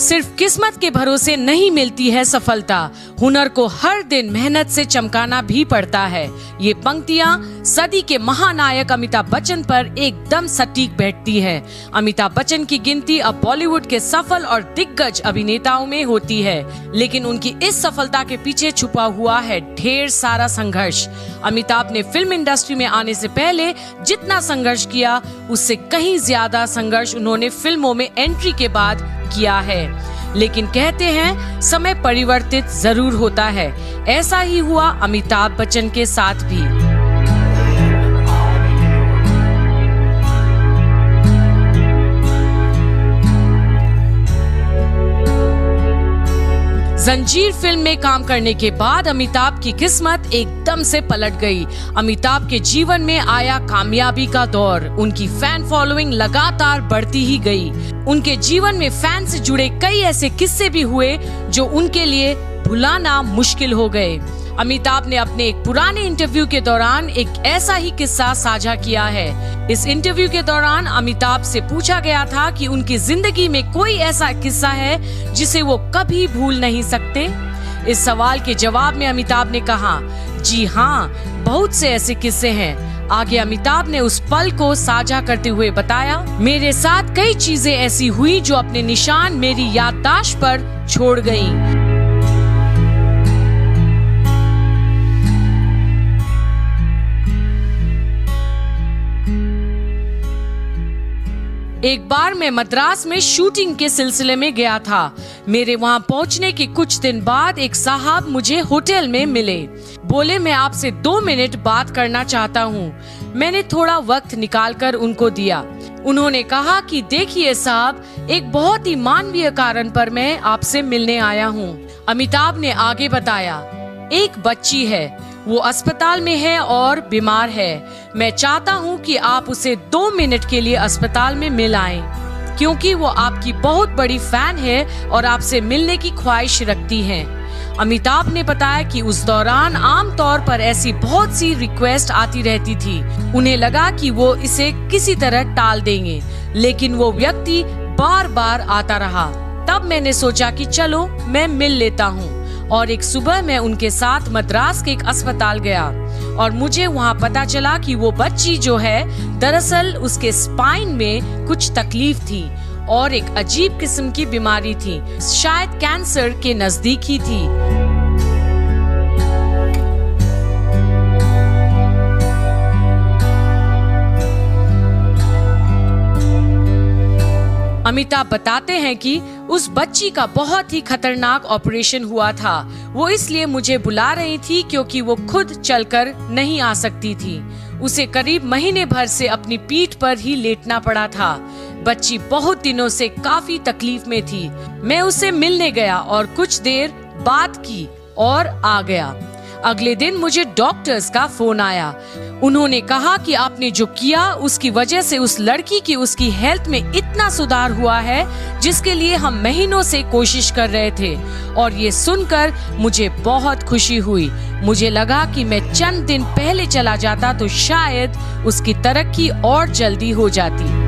सिर्फ किस्मत के भरोसे नहीं मिलती है सफलता, हुनर को हर दिन मेहनत से चमकाना भी पड़ता है। ये पंक्तियां सदी के महानायक अमिताभ बच्चन पर एकदम सटीक बैठती है। अमिताभ बच्चन की गिनती अब बॉलीवुड के सफल और दिग्गज अभिनेताओं में होती है, लेकिन उनकी इस सफलता के पीछे छुपा हुआ है ढेर सारा संघर्ष। अमिताभ ने फिल्म इंडस्ट्री में आने से पहले जितना संघर्ष किया, उससे कहीं ज्यादा संघर्ष उन्होंने फिल्मों में एंट्री के बाद किया है। लेकिन कहते हैं समय परिवर्तित जरूर होता है, ऐसा ही हुआ अमिताभ बच्चन के साथ भी। जंजीर फिल्म में काम करने के बाद अमिताभ की किस्मत एकदम से पलट गई। अमिताभ के जीवन में आया कामयाबी का दौर। उनकी फैन फॉलोइंग लगातार बढ़ती ही गई। उनके जीवन में फैन से जुड़े कई ऐसे किस्से भी हुए जो उनके लिए भुलाना मुश्किल हो गए। अमिताभ ने अपने एक पुराने इंटरव्यू के दौरान एक ऐसा ही किस्सा साझा किया है। इस इंटरव्यू के दौरान अमिताभ से पूछा गया था कि उनकी जिंदगी में कोई ऐसा किस्सा है जिसे वो कभी भूल नहीं सकते। इस सवाल के जवाब में अमिताभ ने कहा, जी हाँ, बहुत से ऐसे किस्से हैं। आगे अमिताभ ने उस पल को साझा करते हुए बताया, मेरे साथ कई चीजें ऐसी हुई जो अपने निशान मेरी याददाश्त पर छोड़ गयी। एक बार मैं मद्रास में शूटिंग के सिलसिले में गया था। मेरे वहां पहुंचने के कुछ दिन बाद एक साहब मुझे होटल में मिले। बोले, मैं आपसे 2 मिनट बात करना चाहता हूं। मैंने थोड़ा वक्त निकालकर उनको दिया। उन्होंने कहा कि देखिए साहब, एक बहुत ही मानवीय कारण पर मैं आपसे मिलने आया हूं। अमिताभ ने आगे बताया, एक बच्ची है, वो अस्पताल में है और बीमार है। मैं चाहता हूँ कि आप उसे 2 मिनट के लिए अस्पताल में मिल आएं, क्योंकि वो आपकी बहुत बड़ी फैन है और आपसे मिलने की ख्वाहिश रखती है। अमिताभ ने बताया कि उस दौरान आमतौर पर ऐसी बहुत सी रिक्वेस्ट आती रहती थी। उन्हें लगा कि वो इसे किसी तरह टाल देंगे, लेकिन वो व्यक्ति बार बार आता रहा। तब मैंने सोचा कि चलो मैं मिल लेता हूँ, और एक सुबह मैं उनके साथ मद्रास के एक अस्पताल गया और मुझे वहाँ पता चला कि वो बच्ची जो है, दरअसल उसके स्पाइन में कुछ तकलीफ थी और एक अजीब किस्म की बीमारी थी, शायद कैंसर के नजदीक ही थी। अमिताभ बताते हैं कि उस बच्ची का बहुत ही खतरनाक ऑपरेशन हुआ था। वो इसलिए मुझे बुला रही थी क्योंकि वो खुद चलकर नहीं आ सकती थी। उसे करीब महीने भर से अपनी पीठ पर ही लेटना पड़ा था। बच्ची बहुत दिनों से काफी तकलीफ में थी। मैं उसे मिलने गया और कुछ देर बात की और आ गया। अगले दिन मुझे डॉक्टर्स का फोन आया। उन्होंने कहा कि आपने जो किया उसकी वजह से उस लड़की की उसकी हेल्थ में इतना सुधार हुआ है जिसके लिए हम महीनों से कोशिश कर रहे थे। और ये सुनकर मुझे बहुत खुशी हुई। मुझे लगा कि मैं चंद दिन पहले चला जाता तो शायद उसकी तरक्की और जल्दी हो जाती।